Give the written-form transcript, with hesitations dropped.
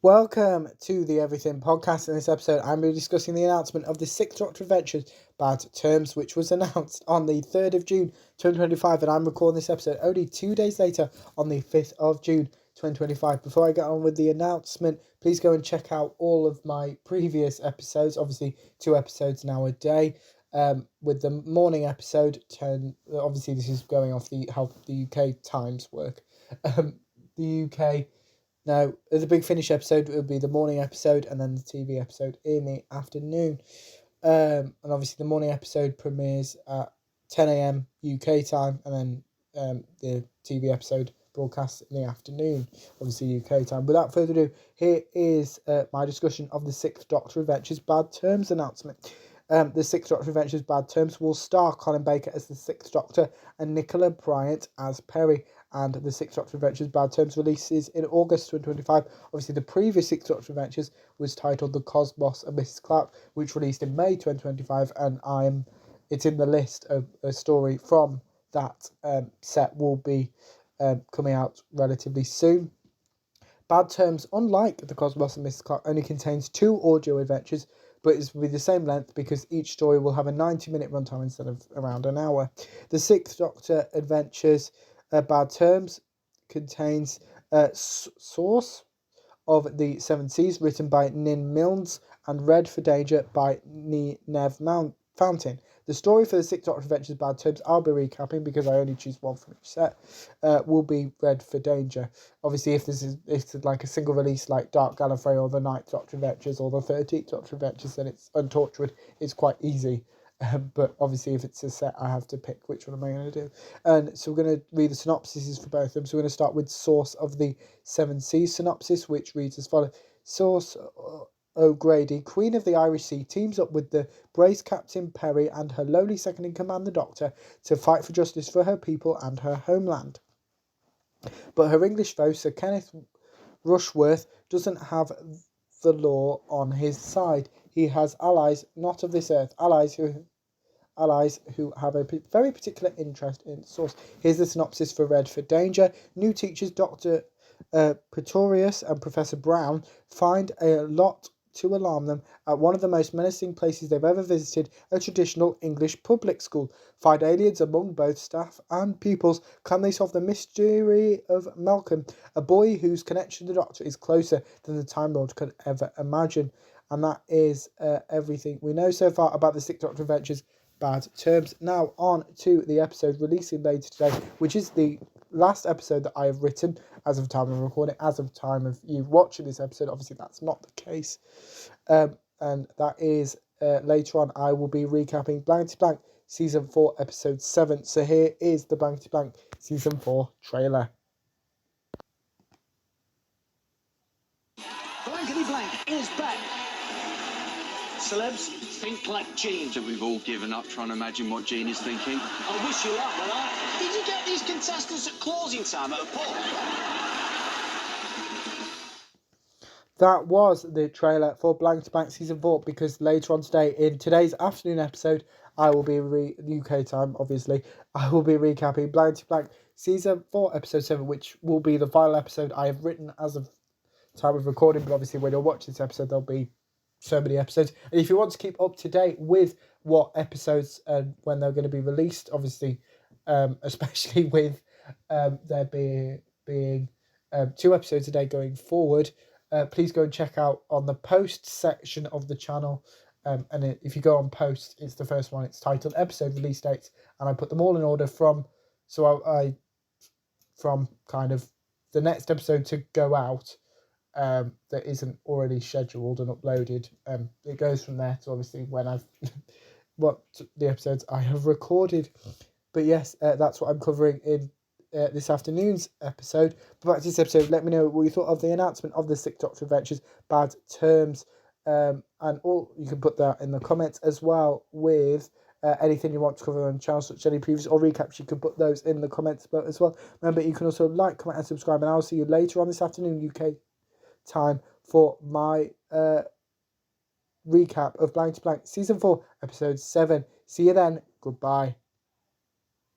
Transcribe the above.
Welcome to the Everything Podcast. In this episode, I'm going to be discussing the announcement of the Sixth Doctor Adventures Bad Terms, which was announced on the 3rd of June 2025, and I'm recording this episode only 2 days later on the 5th of June 2025. Before I get on with the announcement, please go and check out all of my previous episodes, obviously 2 episodes now a day. With the morning episode, obviously this is going off how the UK times work. The UK... Now, the Big Finish episode will be the morning episode and then the TV episode in the afternoon. And obviously the morning episode premieres at 10 a.m. UK time, and then the TV episode broadcasts in the afternoon, obviously UK time. Without further ado, here is my discussion of the Sixth Doctor Adventures Bad Terms announcement. The Sixth Doctor Adventures Bad Terms will star Colin Baker as the Sixth Doctor and Nicola Bryant as Perry. And the Sixth Doctor Adventures Bad Terms releases in August 2025. Obviously, the previous Sixth Doctor Adventures was titled The Cosmos and Mrs. Clark, which released in May 2025, and it's in the list of a story from that set will be coming out relatively soon. Bad Terms, unlike The Cosmos and Mrs. Clark, only contains 2 audio adventures, but it's with the same length because each story will have a 90-minute runtime instead of around an hour. The Sixth Doctor Adventures Bad Terms contains Source of the Seven Seas, written by Nin Milnes, and Red for Danger by Nev Fountain. The story for the Sixth Doctor Adventures Bad Terms, I'll be recapping because I only choose one from each set, will be Red for Danger. Obviously, if it's like a single release like Dark Gallifrey or the Ninth Doctor Adventures or the 13th Doctor Adventures, then it's Untortured. It's quite easy. But obviously, if it's a set, I have to pick which one am I going to do. And so we're going to read the synopsises for both of them. So we're going to start with Source of the Seven Seas synopsis, which reads as follows. Source O'Grady, Queen of the Irish Sea, teams up with the Brace Captain Perry and her lowly second-in-command, the Doctor, to fight for justice for her people and her homeland. But her English foe, Sir Kenneth Rushworth, doesn't have the law on his side. He has allies not of this earth, allies who have a very particular interest in Source. Here's the synopsis for Red for Danger. New teachers Dr. Pretorius and Professor Brown find a lot to alarm them at one of the most menacing places they've ever visited, a traditional English public school. Find aliens among both staff and pupils. Can they solve the mystery of Malcolm, a boy whose connection to the Doctor is closer than the Time Lord could ever imagine? And that is everything we know so far about the Sixth Doctor Adventures Bad Terms. Now on to the episode releasing later today, which is the last episode that I have written as of time of recording, as of time of you watching this episode. Obviously, that's not the case. And that is later on. I will be recapping Blankety Blank Season 4, Episode 7. So here is the Blankety Blank Season 4 trailer. Blankety Blank is back. Celebs, think like Gene. So we've all given up trying to imagine what Gene is thinking. I wish you luck, but did you get these contestants at closing time at a pub? That was the trailer for Blankety Blank Season 4, because later on today, in today's afternoon episode, I will be, UK time, obviously, I will be recapping Blankety Blank Season 4, Episode 7, which will be the final episode I have written as of time of recording, but obviously when you'll watch this episode, there'll be so many episodes. And if you want to keep up to date with what episodes and when they're going to be released, obviously, especially with there being 2 episodes a day going forward, please go and check out on the post section of the channel. And if you go on post, it's the first one. It's titled Episode Release Dates, and I put them all in order from kind of the next episode to go out. That isn't already scheduled and uploaded. It goes from there to obviously when I've what the episodes I have recorded. But yes, that's what I'm covering in this afternoon's episode. But back to this episode, let me know what you thought of the announcement of the Sixth Doctor Adventures Bad Terms, and you can put that in the comments as well with anything you want to cover on the channel, such as any previews or recaps. You can put those in the comments below as well. Remember, you can also like, comment and subscribe, and I'll see you later on this afternoon UK time for my recap of Blankety Blank Season 4 Episode 7. See you then. Goodbye.